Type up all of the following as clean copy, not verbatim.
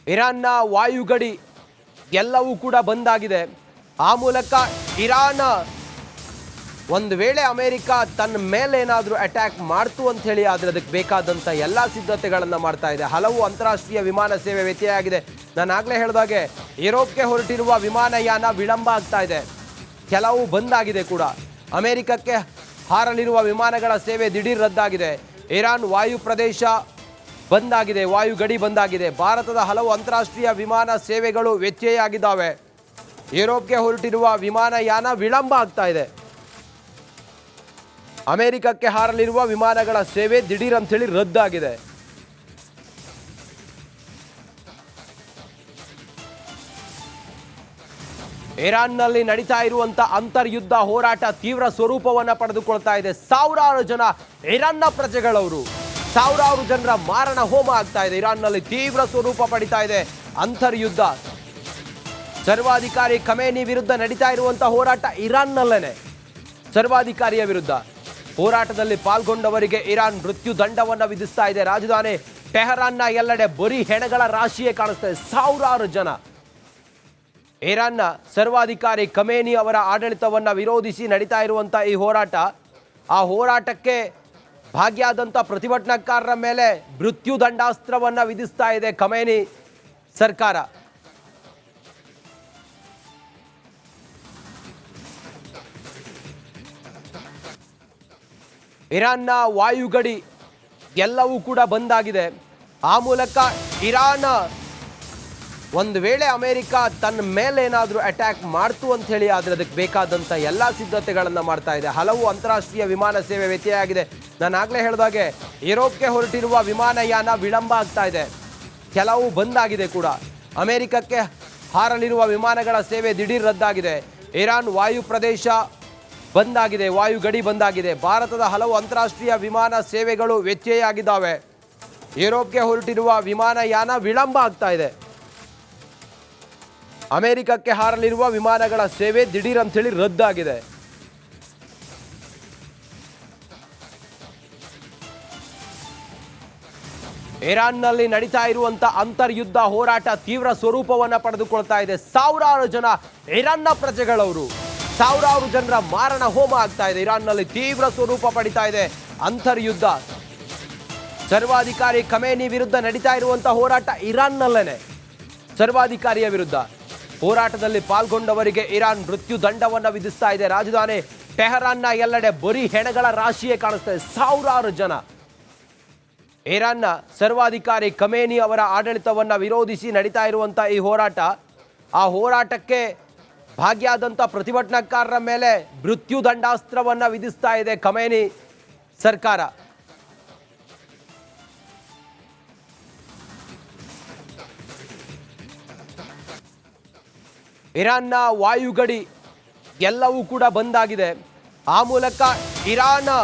ಇರಾನ್ನ ವಾಯುಗಡಿ ಎಲ್ಲವೂ ಕೂಡ ಬಂದಾಗಿದೆ. ಆ ಮೂಲಕ ಇರಾನ್ ಒಂದು ವೇಳೆ ಅಮೆರಿಕ ತನ್ನ ಮೇಲೆ ಏನಾದರೂ ಅಟ್ಯಾಕ್ ಮಾಡ್ತು ಅಂತ ಹೇಳಿ ಆದರೆ ಅದಕ್ಕೆ ಬೇಕಾದಂಥ ಎಲ್ಲ ಸಿದ್ಧತೆಗಳನ್ನು ಮಾಡ್ತಾ ಇದೆ. ಹಲವು ಅಂತಾರಾಷ್ಟ್ರೀಯ ವಿಮಾನ ಸೇವೆ ವ್ಯತ್ಯಯ ಆಗಿದೆ. ನಾನು ಆಗಲೇ ಹೇಳಿದಾಗೆ ಯುರೋಪ್ಗೆ ಹೊರಟಿರುವ ವಿಮಾನಯಾನ ವಿಳಂಬ ಆಗ್ತಾ ಇದೆ, ಕೆಲವು ಬಂದಾಗಿದೆ ಕೂಡ. ಅಮೆರಿಕಕ್ಕೆ ಹಾರಲಿರುವ ವಿಮಾನಗಳ ಸೇವೆ ದಿಢೀರ್ ರದ್ದಾಗಿದೆ. ಇರಾನ್ ವಾಯು ಪ್ರದೇಶ ಬಂದಾಗಿದೆ, ವಾಯು ಗಡಿ ಬಂದಾಗಿದೆ. ಭಾರತದ ಹಲವು ಅಂತಾರಾಷ್ಟ್ರೀಯ ವಿಮಾನ ಸೇವೆಗಳು ವ್ಯತ್ಯಯ ಆಗಿದ್ದಾವೆ. ಯುರೋಪ್ಗೆ ಹೊರಟಿರುವ ವಿಮಾನಯಾನ ವಿಳಂಬ ಆಗ್ತಾ ಇದೆ. ಅಮೆರಿಕಕ್ಕೆ ಹಾರಲಿರುವ ವಿಮಾನಗಳ ಸೇವೆ ದಿಢೀರ್ ಅಂತ ಹೇಳಿ ರದ್ದಾಗಿದೆ. ಇರಾನ್ನಲ್ಲಿ ನಡೀತಾ ಇರುವಂತ ಅಂತರ್ಯುದ್ಧ ಹೋರಾಟ ತೀವ್ರ ಸ್ವರೂಪವನ್ನು ಪಡೆದುಕೊಳ್ತಾ ಇದೆ. ಸಾವಿರಾರು ಜನ ಇರಾನ್ನ ಪ್ರಜೆಗಳವರು, ಸಾವಿರಾರು ಜನರ ಮಾರಣ ಹೋಮ ಆಗ್ತಾ ಇದೆ. ಇರಾನ್ನಲ್ಲಿ ತೀವ್ರ ಸ್ವರೂಪ ಪಡಿತಾ ಇದೆ ಅಂತರ್ಯುದ್ಧ. ಸರ್ವಾಧಿಕಾರಿ ಖಮೇನಿ ವಿರುದ್ಧ ನಡೀತಾ ಇರುವಂತಹ ಹೋರಾಟ ಇರಾನ್ನಲ್ಲೇನೆ. ಸರ್ವಾಧಿಕಾರಿಯ ವಿರುದ್ಧ ಹೋರಾಟದಲ್ಲಿ ಪಾಲ್ಗೊಂಡವರಿಗೆ ಇರಾನ್ ಮೃತ್ಯು ದಂಡವನ್ನು ವಿಧಿಸ್ತಾ ಇದೆ. ರಾಜಧಾನಿ ಟೆಹರಾನ್ನ ಎಲ್ಲೆಡೆ ಬರೀ ಹೆಣಗಳ ರಾಶಿಯೇ ಕಾಣಿಸ್ತಾ ಇದೆ. ಸಾವಿರಾರು ಜನ ಇರಾನ್ನ ಸರ್ವಾಧಿಕಾರಿ ಖಮೇನಿ ಅವರ ಆಡಳಿತವನ್ನು ವಿರೋಧಿಸಿ ನಡೀತಾ ಇರುವಂಥ ಈ ಹೋರಾಟ, ಆ ಹೋರಾಟಕ್ಕೆ ಭಾಗಿಯಾದಂಥ ಪ್ರತಿಭಟನಾಕಾರರ ಮೇಲೆ ಮೃತ್ಯು ದಂಡಾಸ್ತ್ರವನ್ನು ವಿಧಿಸ್ತಾ ಇದೆ ಖಮೇನಿ ಸರ್ಕಾರ. ಇರಾನ್ನ ವಾಯುಗಡಿ ಎಲ್ಲವೂ ಕೂಡ ಬಂದಾಗಿದೆ. ಆ ಮೂಲಕ ಇರಾನ್ ಒಂದು ವೇಳೆ ಅಮೆರಿಕ ತನ್ನ ಮೇಲೆ ಏನಾದರೂ ಅಟ್ಯಾಕ್ ಮಾಡ್ತು ಅಂತ ಹೇಳಿ ಆದರೆ ಅದಕ್ಕೆ ಬೇಕಾದಂಥ ಎಲ್ಲ ಸಿದ್ಧತೆಗಳನ್ನು ಮಾಡ್ತಾ ಇದೆ. ಹಲವು ಅಂತಾರಾಷ್ಟ್ರೀಯ ವಿಮಾನ ಸೇವೆ ವ್ಯತ್ಯಯ ಆಗಿದೆ. ನಾನು ಆಗಲೇ ಹೇಳಿದಾಗೆ ಯುರೋಪ್ಗೆ ಹೊರಟಿರುವ ವಿಮಾನಯಾನ ವಿಳಂಬ ಆಗ್ತಾ ಇದೆ, ಕೆಲವು ಬಂದಾಗಿದೆ ಕೂಡ. ಅಮೆರಿಕಕ್ಕೆ ಹಾರಲಿರುವ ವಿಮಾನಗಳ ಸೇವೆ ದಿಢೀರ್ ರದ್ದಾಗಿದೆ. ಇರಾನ್ ವಾಯು ಪ್ರದೇಶ ಬಂದಾಗಿದೆ, ವಾಯು ಗಡಿ ಬಂದಾಗಿದೆ. ಭಾರತದ ಹಲವು ಅಂತಾರಾಷ್ಟ್ರೀಯ ವಿಮಾನ ಸೇವೆಗಳು ವ್ಯತ್ಯಯ ಆಗಿದ್ದಾವೆ. ಯುರೋಪ್ಗೆ ಹೊರಟಿರುವ ವಿಮಾನಯಾನ ವಿಳಂಬ ಆಗ್ತಾ ಇದೆ. ಅಮೆರಿಕಕ್ಕೆ ಹಾರಲಿರುವ ವಿಮಾನಗಳ ಸೇವೆ ದಿಢೀರ್ ಅಂತ ಹೇಳಿ ರದ್ದಾಗಿದೆ. ಇರಾನ್ನಲ್ಲಿ ನಡೀತಾ ಇರುವಂತ ಅಂತರ್ಯುದ್ಧ ಹೋರಾಟ ತೀವ್ರ ಸ್ವರೂಪವನ್ನು ಪಡೆದುಕೊಳ್ತಾ ಇದೆ. ಸಾವಿರಾರು ಜನ ಇರಾನ್ನ ಪ್ರಜೆಗಳವರು, ಸಾವಿರಾರು ಜನರ ಮಾರಣ ಹೋಮ ಆಗ್ತಾ ಇದೆ. ಇರಾನ್ನಲ್ಲಿ ತೀವ್ರ ಸ್ವರೂಪ ಪಡಿತಾ ಇದೆ ಅಂತರ್ಯುದ್ಧ. ಸರ್ವಾಧಿಕಾರಿ ಖಮೇನಿ ವಿರುದ್ಧ ನಡೀತಾ ಇರುವಂತಹ ಹೋರಾಟ ಇರಾನ್ನಲ್ಲೇನೆ. ಸರ್ವಾಧಿಕಾರಿಯ ವಿರುದ್ಧ ಹೋರಾಟದಲ್ಲಿ ಪಾಲ್ಗೊಂಡವರಿಗೆ ಇರಾನ್ ಮೃತ್ಯು ದಂಡವನ್ನು ವಿಧಿಸ್ತಾ ಇದೆ. ರಾಜಧಾನಿ ಟೆಹರಾನ್ನ ಎಲ್ಲೆಡೆ ಬರೀ ಹೆಣಗಳ ರಾಶಿಯೇ ಕಾಣಿಸ್ತಾ ಇದೆ. ಸಾವಿರಾರು ಜನ ಇರಾನ್ನ ಸರ್ವಾಧಿಕಾರಿ ಖಮೇನಿ ಅವರ ಆಡಳಿತವನ್ನು ವಿರೋಧಿಸಿ ನಡೀತಾ ಇರುವಂಥ ಈ ಹೋರಾಟ, ಆ ಹೋರಾಟಕ್ಕೆ ಭಾಗಿಯಾದಂಥ ಪ್ರತಿಭಟನಾಕಾರರ ಮೇಲೆ ಮೃತ್ಯು ದಂಡಾಸ್ತ್ರವನ್ನು ವಿಧಿಸ್ತಾ ಇದೆ ಖಮೇನಿ ಸರ್ಕಾರ. ಇರಾನ್ನ ವಾಯುಗಡಿ ಎಲ್ಲವೂ ಕೂಡ ಬಂದಾಗಿದೆ. ಆ ಮೂಲಕ ಇರಾನ್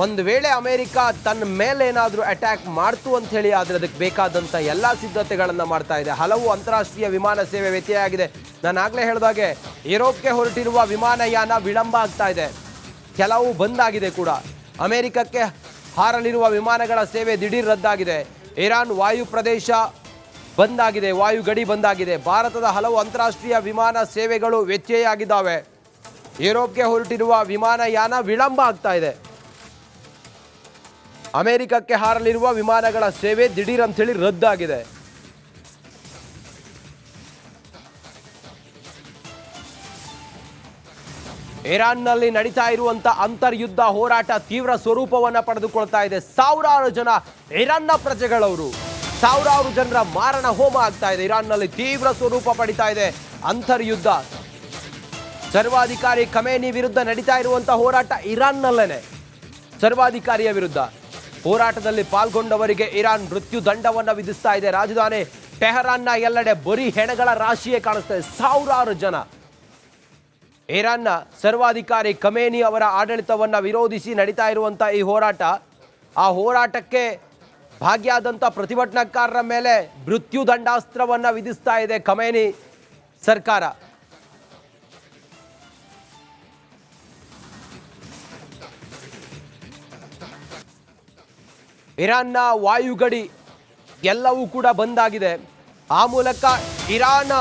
ಒಂದು ವೇಳೆ ಅಮೆರಿಕ ತನ್ನ ಮೇಲೆ ಏನಾದರೂ ಅಟ್ಯಾಕ್ ಮಾಡ್ತು ಅಂತ ಹೇಳಿ ಆದರೆ ಅದಕ್ಕೆ ಬೇಕಾದಂಥ ಎಲ್ಲ ಸಿದ್ಧತೆಗಳನ್ನು ಮಾಡ್ತಾ ಇದೆ. ಹಲವು ಅಂತಾರಾಷ್ಟ್ರೀಯ ವಿಮಾನ ಸೇವೆ ವ್ಯತ್ಯಯ ಆಗಿದೆ. ನಾನು ಆಗಲೇ ಹೇಳಿದಾಗೆ ಯುರೋಪ್ಗೆ ಹೊರಟಿರುವ ವಿಮಾನಯಾನ ವಿಳಂಬ ಆಗ್ತಾ ಇದೆ, ಕೆಲವು ಬಂದಾಗಿದೆ ಕೂಡ. ಅಮೆರಿಕಕ್ಕೆ ಹಾರಲಿರುವ ವಿಮಾನಗಳ ಸೇವೆ ದಿಢೀರ್ ರದ್ದಾಗಿದೆ. ಇರಾನ್ ವಾಯು ಪ್ರದೇಶ ಬಂದಾಗಿದೆ, ವಾಯು ಗಡಿ ಬಂದಾಗಿದೆ. ಭಾರತದ ಹಲವು ಅಂತಾರಾಷ್ಟ್ರೀಯ ವಿಮಾನ ಸೇವೆಗಳು ವ್ಯತ್ಯಯ ಆಗಿದ್ದಾವೆ. ಯುರೋಪ್ಗೆ ಹೊರಟಿರುವ ವಿಮಾನಯಾನ ವಿಳಂಬ ಆಗ್ತಾ ಇದೆ. ಅಮೆರಿಕಕ್ಕೆ ಹಾರಲಿರುವ ವಿಮಾನಗಳ ಸೇವೆ ದಿಢೀರ್ ಅಂತ ಹೇಳಿ ರದ್ದಾಗಿದೆ. ಇರಾನ್ನಲ್ಲಿ ನಡೀತಾ ಇರುವಂತ ಅಂತರ್ಯುದ್ಧ ಹೋರಾಟ ತೀವ್ರ ಸ್ವರೂಪವನ್ನು ಪಡೆದುಕೊಳ್ತಾ ಇದೆ. ಸಾವಿರಾರು ಜನ ಇರಾನ್ನ ಪ್ರಜೆಗಳವರು, ಸಾವಿರಾರು ಜನರ ಮಾರಣ ಹೋಮ ಆಗ್ತಾ ಇದೆ. ಇರಾನ್ನಲ್ಲಿ ತೀವ್ರ ಸ್ವರೂಪ ಪಡಿತಾ ಇದೆ ಅಂತರ್ಯುದ್ಧ. ಸರ್ವಾಧಿಕಾರಿ ಖಮೇನಿ ವಿರುದ್ಧ ನಡೀತಾ ಇರುವಂತಹ ಹೋರಾಟ ಇರಾನ್ನಲ್ಲೇನೆ. ಸರ್ವಾಧಿಕಾರಿಯ ವಿರುದ್ಧ ಹೋರಾಟದಲ್ಲಿ ಪಾಲ್ಗೊಂಡವರಿಗೆ ಇರಾನ್ ಮೃತ್ಯು ದಂಡವನ್ನು ವಿಧಿಸ್ತಾ ಇದೆ. ರಾಜಧಾನಿ ಟೆಹರಾನ್ನ ಎಲ್ಲೆಡೆ ಬರೀ ಹೆಣಗಳ ರಾಶಿಯೇ ಕಾಣಿಸ್ತಾ ಇದೆ. ಸಾವಿರಾರು ಜನ ಇರಾನ್ನ ಸರ್ವಾಧಿಕಾರಿ ಖಮೇನಿ ಅವರ ಆಡಳಿತವನ್ನು ವಿರೋಧಿಸಿ ನಡೀತಾ ಇರುವಂಥ ಈ ಹೋರಾಟ, ಆ ಹೋರಾಟಕ್ಕೆ ಭಾಗಿಯಾದಂಥ ಪ್ರತಿಭಟನಾಕಾರರ ಮೇಲೆ ಮೃತ್ಯು ದಂಡಾಸ್ತ್ರವನ್ನು ವಿಧಿಸ್ತಾ ಇದೆ ಖಮೇನಿ ಸರ್ಕಾರ. ಇರಾನ್ನ ವಾಯುಗಡಿ ಎಲ್ಲವೂ ಕೂಡ ಬಂದಾಗಿದೆ. ಆ ಮೂಲಕ ಇರಾನ್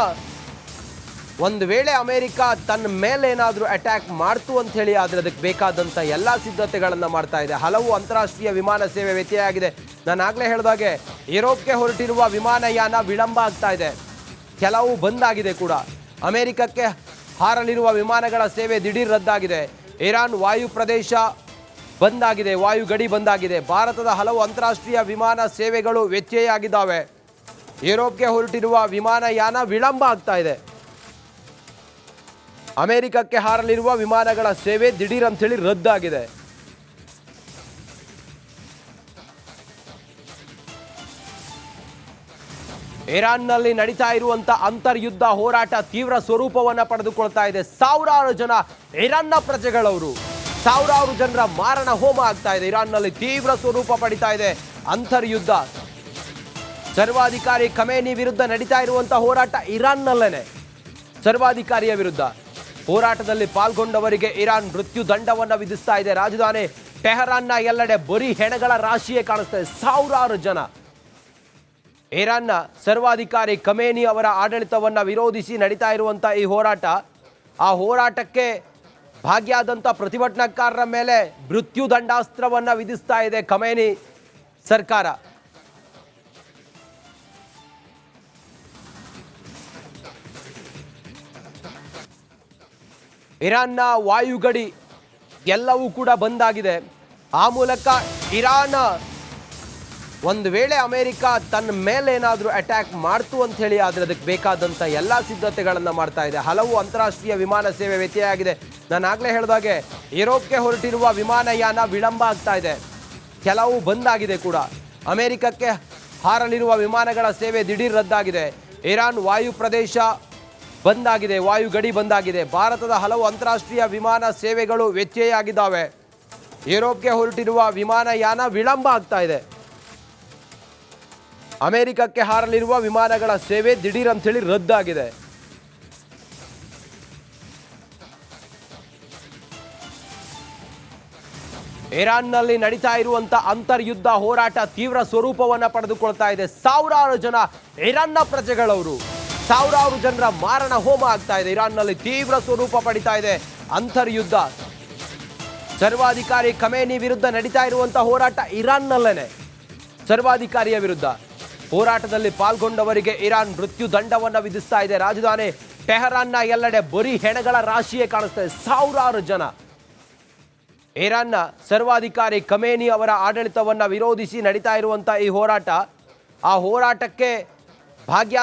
ಒಂದು ವೇಳೆ ಅಮೆರಿಕ ತನ್ನ ಮೇಲೆ ಏನಾದರೂ ಅಟ್ಯಾಕ್ ಮಾಡ್ತು ಅಂತ ಹೇಳಿ ಆದರೆ ಅದಕ್ಕೆ ಬೇಕಾದಂಥ ಎಲ್ಲ ಸಿದ್ಧತೆಗಳನ್ನು ಮಾಡ್ತಾ ಇದೆ. ಹಲವು ಅಂತಾರಾಷ್ಟ್ರೀಯ ವಿಮಾನ ಸೇವೆ ವ್ಯತ್ಯಯ ಆಗಿದೆ. ನಾನು ಆಗಲೇ ಹೇಳಿದಾಗೆ ಯುರೋಪ್ಗೆ ಹೊರಟಿರುವ ವಿಮಾನಯಾನ ವಿಳಂಬ ಆಗ್ತಾ ಇದೆ. ಕೆಲವು ಬಂದಾಗಿದೆ ಕೂಡ. ಅಮೆರಿಕಕ್ಕೆ ಹಾರಲಿರುವ ವಿಮಾನಗಳ ಸೇವೆ ದಿಢೀರ್ ರದ್ದಾಗಿದೆ. ಇರಾನ್ ವಾಯು ಪ್ರದೇಶ ಬಂದಾಗಿದೆ, ವಾಯು ಗಡಿ ಬಂದಾಗಿದೆ. ಭಾರತದ ಹಲವು ಅಂತಾರಾಷ್ಟ್ರೀಯ ವಿಮಾನ ಸೇವೆಗಳು ವ್ಯತ್ಯಯ ಆಗಿದ್ದಾವೆ. ಯುರೋಪ್ಗೆ ಹೊರಟಿರುವ ವಿಮಾನಯಾನ ವಿಳಂಬ ಆಗ್ತಾ ಇದೆ. ಅಮೆರಿಕಕ್ಕೆ ಹಾರಲಿರುವ ವಿಮಾನಗಳ ಸೇವೆ ದಿಢೀರ್ ಅಂತೇಳಿ ರದ್ದಾಗಿದೆ. ಇರಾನ್ನಲ್ಲಿ ನಡೀತಾ ಇರುವಂತ ಅಂತರ್ಯುದ್ಧ ಹೋರಾಟ ತೀವ್ರ ಸ್ವರೂಪವನ್ನ ಪಡೆದುಕೊಳ್ತಾ ಇದೆ. ಸಾವಿರಾರು ಜನ ಇರಾನ್ನ ಪ್ರಜೆಗಳವರು, ಸಾವಿರಾರು ಜನರ ಮಾರಣ ಹೋಮ ಆಗ್ತಾ ಇದೆ. ಇರಾನ್ನಲ್ಲಿ ತೀವ್ರ ಸ್ವರೂಪ ಪಡಿತಾ ಇದೆ ಅಂತರ್ಯುದ್ಧ. ಸರ್ವಾಧಿಕಾರಿ ಖಮೇನಿ ವಿರುದ್ಧ ನಡೀತಾ ಇರುವಂತಹ ಹೋರಾಟ ಇರಾನ್ನಲ್ಲೇನೆ. ಸರ್ವಾಧಿಕಾರಿಯ ವಿರುದ್ಧ ಹೋರಾಟದಲ್ಲಿ ಪಾಲ್ಗೊಂಡವರಿಗೆ ಇರಾನ್ ಮೃತ್ಯು ದಂಡವನ್ನು ವಿಧಿಸ್ತಾ ಇದೆ. ರಾಜಧಾನಿ ಟೆಹರಾನ್ನ ಎಲ್ಲೆಡೆ ಬರೀ ಹೆಣಗಳ ರಾಶಿಯೇ ಕಾಣಿಸ್ತಾ ಇದೆ. ಸಾವಿರಾರು ಜನ ಇರಾನ್ನ ಸರ್ವಾಧಿಕಾರಿ ಖಮೇನಿ ಅವರ ಆಡಳಿತವನ್ನು ವಿರೋಧಿಸಿ ನಡೀತಾ ಇರುವಂಥ ಈ ಹೋರಾಟ, ಆ ಹೋರಾಟಕ್ಕೆ ಭಾಗಿಯಾದಂಥ ಪ್ರತಿಭಟನಾಕಾರರ ಮೇಲೆ ಮೃತ್ಯು ದಂಡಾಸ್ತ್ರವನ್ನು ವಿಧಿಸ್ತಾ ಇದೆ ಖಮೇನಿ ಸರ್ಕಾರ. ಇರಾನ್ನ ವಾಯುಗಡಿ ಎಲ್ಲವೂ ಕೂಡ ಬಂದಾಗಿದೆ. ಆ ಮೂಲಕ ಇರಾನ್ ಒಂದು ವೇಳೆ ಅಮೆರಿಕ ತನ್ನ ಮೇಲೆ ಏನಾದರೂ ಅಟ್ಯಾಕ್ ಮಾಡ್ತು ಅಂತ ಹೇಳಿ ಆದರೆ ಅದಕ್ಕೆ ಬೇಕಾದಂಥ ಎಲ್ಲ ಸಿದ್ಧತೆಗಳನ್ನು ಮಾಡ್ತಾ ಇದೆ. ಹಲವು ಅಂತಾರಾಷ್ಟ್ರೀಯ ವಿಮಾನ ಸೇವೆ ವ್ಯತ್ಯಯ ಆಗಿದೆ. ನಾನು ಆಗಲೇ ಹೇಳಿದಾಗೆ ಯುರೋಪ್ಗೆ ಹೊರಟಿರುವ ವಿಮಾನಯಾನ ವಿಳಂಬ ಆಗ್ತಾ ಇದೆ. ಕೆಲವು ಬಂದಾಗಿದೆ ಕೂಡ. ಅಮೆರಿಕಕ್ಕೆ ಹಾರಲಿರುವ ವಿಮಾನಗಳ ಸೇವೆ ದಿಢೀರ್ ರದ್ದಾಗಿದೆ. ಇರಾನ್ ವಾಯು ಪ್ರದೇಶ ಬಂದಾಗಿದೆ, ವಾಯು ಗಡಿ ಬಂದಾಗಿದೆ. ಭಾರತದ ಹಲವು ಅಂತಾರಾಷ್ಟ್ರೀಯ ವಿಮಾನ ಸೇವೆಗಳು ವ್ಯತ್ಯಯ ಆಗಿದ್ದಾವೆ. ಯುರೋಪ್ಗೆ ಹೊರಟಿರುವ ವಿಮಾನಯಾನ ವಿಳಂಬ ಆಗ್ತಾ ಇದೆ. ಅಮೆರಿಕಕ್ಕೆ ಹಾರಲಿರುವ ವಿಮಾನಗಳ ಸೇವೆ ದಿಢೀರ್ ಅಂತೇಳಿ ರದ್ದಾಗಿದೆ. ಇರಾನ್ನಲ್ಲಿ ನಡೀತಾ ಇರುವಂತ ಅಂತರ್ಯುದ್ಧ ಹೋರಾಟ ತೀವ್ರ ಸ್ವರೂಪವನ್ನ ಪಡೆದುಕೊಳ್ತಾ ಇದೆ. ಸಾವಿರಾರು ಜನ ಇರಾನ್ನ ಪ್ರಜೆಗಳವರು, ಸಾವಿರಾರು ಜನರ ಮಾರಣ ಹೋಮ ಆಗ್ತಾ ಇದೆ. ಇರಾನ್ನಲ್ಲಿ ತೀವ್ರ ಸ್ವರೂಪ ಪಡಿತಾ ಇದೆ ಅಂತರ್ಯುದ್ಧ. ಸರ್ವಾಧಿಕಾರಿ ಖಮೇನಿ ವಿರುದ್ಧ ನಡೀತಾ ಇರುವಂತಹ ಹೋರಾಟ ಇರಾನ್ನಲ್ಲೇನೆ. ಸರ್ವಾಧಿಕಾರಿಯ ವಿರುದ್ಧ ಹೋರಾಟದಲ್ಲಿ ಪಾಲ್ಗೊಂಡವರಿಗೆ ಇರಾನ್ ಮೃತ್ಯು ದಂಡವನ್ನು ವಿಧಿಸ್ತಾ ಇದೆ. ರಾಜಧಾನಿ ಟೆಹರಾನ್ನ ಎಲ್ಲೆಡೆ ಬರೀ ಹೆಣಗಳ ರಾಶಿಯೇ ಕಾಣಿಸ್ತಾ ಇದೆ. ಸಾವಿರಾರು ಜನ ಇರಾನ್ನ ಸರ್ವಾಧಿಕಾರಿ ಖಮೇನಿ ಅವರ ಆಡಳಿತವನ್ನು ವಿರೋಧಿಸಿ ನಡೀತಾ ಇರುವಂತಹ ಈ ಹೋರಾಟ, ಆ ಹೋರಾಟಕ್ಕೆ ಭಾಗಿಯಾದ